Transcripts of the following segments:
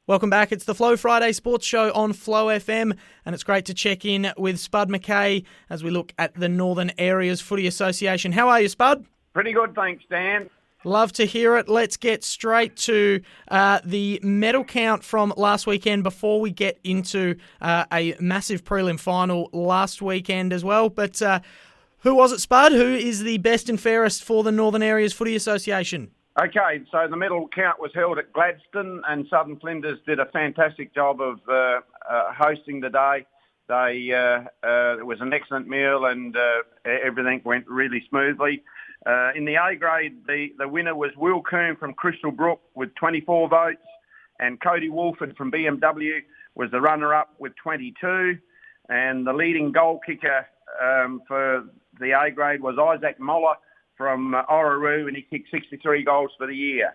Welcome back. It's the Flow Friday Sports Show on Flow FM, and it's great to check in with Spud McKay as we look at the Northern Areas Footy Association. How are you, Spud? Pretty good, thanks, Dan. Love to hear it. Let's get straight to the medal count from last weekend before we get into a massive prelim final last weekend as well. But who was it, Spud? Who is the best and fairest for the Northern Areas Footy Association? Okay, so the medal count was held at Gladstone, and Southern Flinders did a fantastic job of hosting the day. It was an excellent meal, and everything went really smoothly. In the A grade, the winner was Will Coombe from Crystal Brook with 24 votes, and Cody Wolford from BMW was the runner-up with 22. And the leading goal kicker for the A grade was Isaac Moller from Orroroo, and he kicked 63 goals for the year.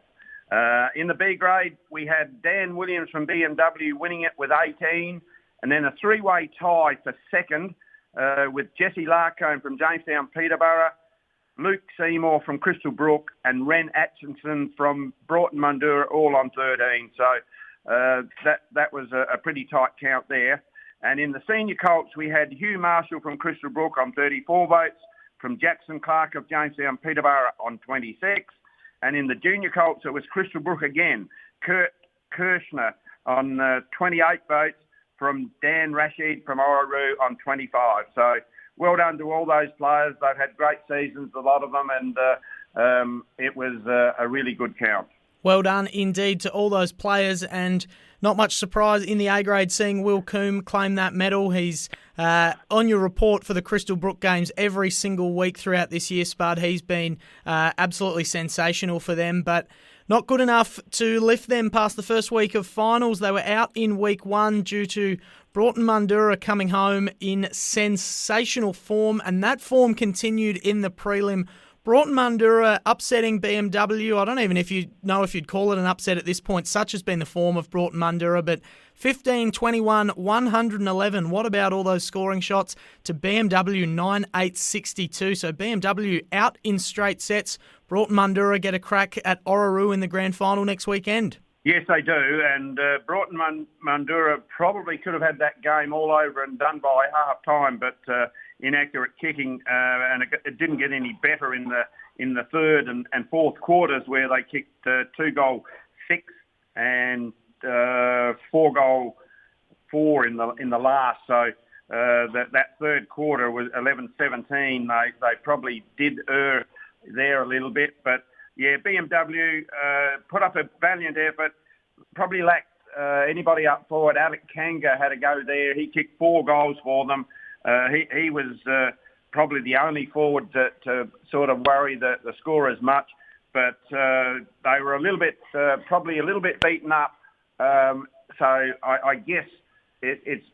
In the B grade, we had Dan Williams from BMW winning it with 18, and then a three-way tie for second with Jesse Larcombe from Jamestown Peterborough, Luke Seymour from Crystal Brook, and Ren Atchison from Broughton Mundoora, all on 13. So that was a pretty tight count there. And in the senior colts, we had Hugh Marshall from Crystal Brook on 34 votes, from Jackson Clark of Jamestown Peterborough on 26. And in the junior colts, it was Crystal Brook again, Kurt Kirshner on 28 votes, from Dan Rashid from Orroroo on 25. So well done to all those players. They've had great seasons, a lot of them, and it was a really good count. Well done indeed to all those players, and not much surprise in the A grade seeing Will Coombe claim that medal. He's on your report for the Crystal Brook games every single week throughout this year, Spud. He's been absolutely sensational for them, but not good enough to lift them past the first week of finals. They were out in week one due to Broughton Mundoora coming home in sensational form, and that form continued in the prelim. Broughton Mundoora upsetting BMW. I don't even if you'd call it an upset at this point. Such has been the form of Broughton Mundoora, but 15-21, 111. What about all those scoring shots to BMW 9-8-62? So BMW out in straight sets. Broughton Mundoora get a crack at Orroroo in the grand final next weekend. Yes, they do, and Broughton Mundoora probably could have had that game all over and done by half-time, but inaccurate kicking, and it didn't get any better in the third and fourth quarters, where they kicked 2-goal 6 and 4-goal 4 in the last. So that third quarter was 11-17. They probably did err there a little bit, but yeah, BMW put up a valiant effort, probably lacked anybody up forward. Alec Kanga had a go there. He kicked 4 goals for them. He was probably the only forward to sort of worry the scorers much, but they were probably a little bit beaten up. So I guess it's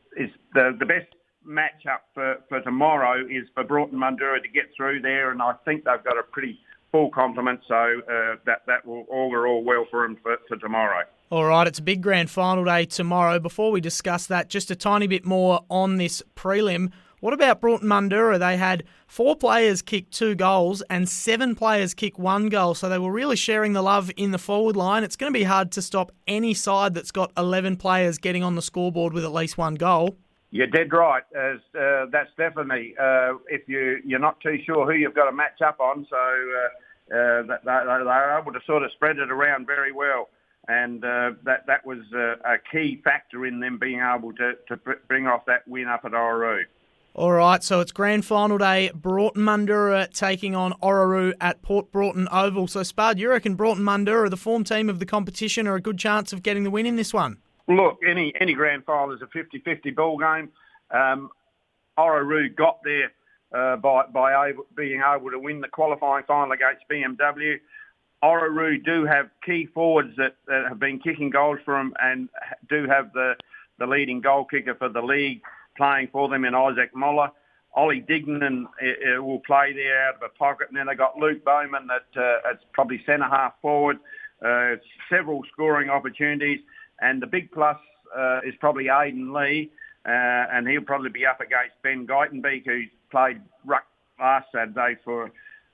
the best matchup for tomorrow is for Broughton Mundoora to get through there, and I think they've got a pretty full complement, so that will augur all well for them for tomorrow. All right, it's a big grand final day tomorrow. Before we discuss that, just a tiny bit more on this prelim. What about Broughton Mundoora? They had 4 players kick 2 goals and 7 players kick 1 goal, so they were really sharing the love in the forward line. It's going to be hard to stop any side that's got 11 players getting on the scoreboard with at least 1 goal. You're dead right. That's definitely if you're not too sure who you've got to match up on. So they're able to sort of spread it around very well, and that was a key factor in them being able to bring off that win up at Orroroo. All right, so it's grand final day. Broughton Mundoora taking on Orroroo at Port Broughton Oval. So Spud, you reckon Broughton Mundoora, the form team of the competition, are a good chance of getting the win in this one? Look, any grand final is a 50-50 ball game. Orroroo got there by being able to win the qualifying final against BMW. Orroroo do have key forwards that have been kicking goals for them, and do have the leading goal kicker for the league playing for them in Isaac Moller. Ollie Dignan will play there out of a pocket, and then they got Luke Bowman that's probably centre-half forward. Several scoring opportunities. And the big plus is probably Aidan Lee, and he'll probably be up against Ben Geitenbeek, who played ruck last Saturday for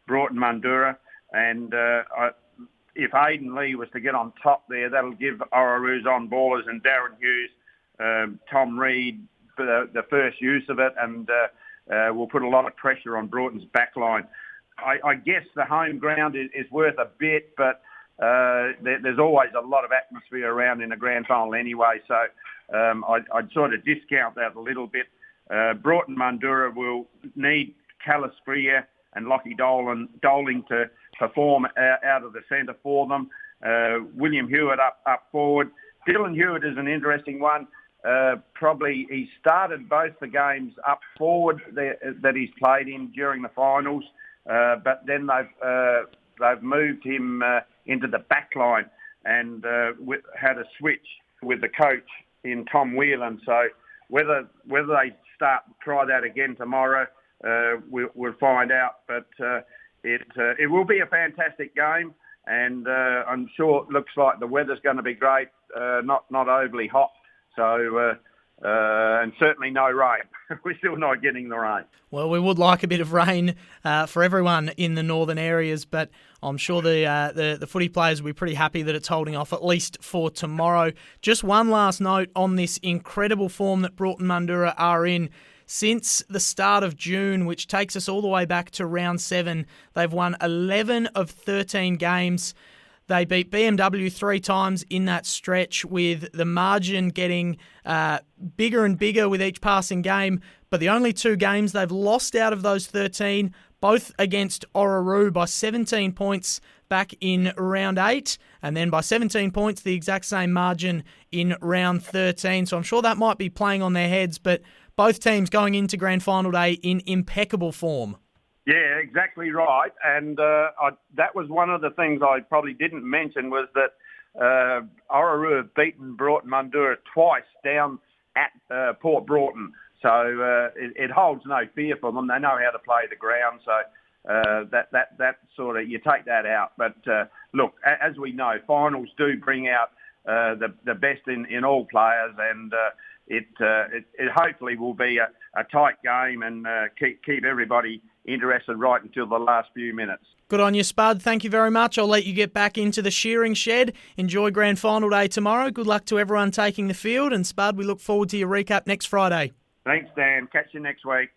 Broughton Mundoora. And if Aidan Lee was to get on top there, that'll give Orroroo's on ballers and Darren Hughes, Tom Reed the first use of it, and will put a lot of pressure on Broughton's backline. I guess the home ground is worth a bit, but there's always a lot of atmosphere around in a grand final anyway, so I'd sort of discount that a little bit. Broughton Mundoora will need Callis Freer and Lockie Doling to perform out of the centre for them. William Hewitt up forward. Dylan Hewitt is an interesting one. Probably he started both the games up forward that he's played in during the finals, but then they've moved him into the back line and had a switch with the coach in Tom Whelan. So whether they try that again tomorrow, we'll find out. But it will be a fantastic game, and I'm sure it looks like the weather's going to be great, not overly hot. So, and certainly no rain. We're still not getting the rain. Well, we would like a bit of rain for everyone in the northern areas, but I'm sure the footy players will be pretty happy that it's holding off at least for tomorrow. Just one last note on this incredible form that Broughton Mundoora are in. Since the start of June, which takes us all the way back to round 7, they've won 11 of 13 games. They beat BMW 3 times in that stretch, with the margin getting bigger and bigger with each passing game. But the only 2 games they've lost out of those 13, both against Orroroo by 17 points back in round 8, and then by 17 points, the exact same margin in round 13. So I'm sure that might be playing on their heads, but both teams going into grand final day in impeccable form. Yeah, exactly right. And that was one of the things I probably didn't mention, was that Orroroo have beaten Broughton Mundoora twice down at Port Broughton. So it holds no fear for them. They know how to play the ground. So that sort of, you take that out. But look, as we know, finals do bring out the best in all players, and it hopefully will be a tight game and keep everybody interested right until the last few minutes. Good on you, Spud. Thank you very much. I'll let you get back into the shearing shed. Enjoy grand final day tomorrow. Good luck to everyone taking the field. And Spud, we look forward to your recap next Friday. Thanks, Dan. Catch you next week.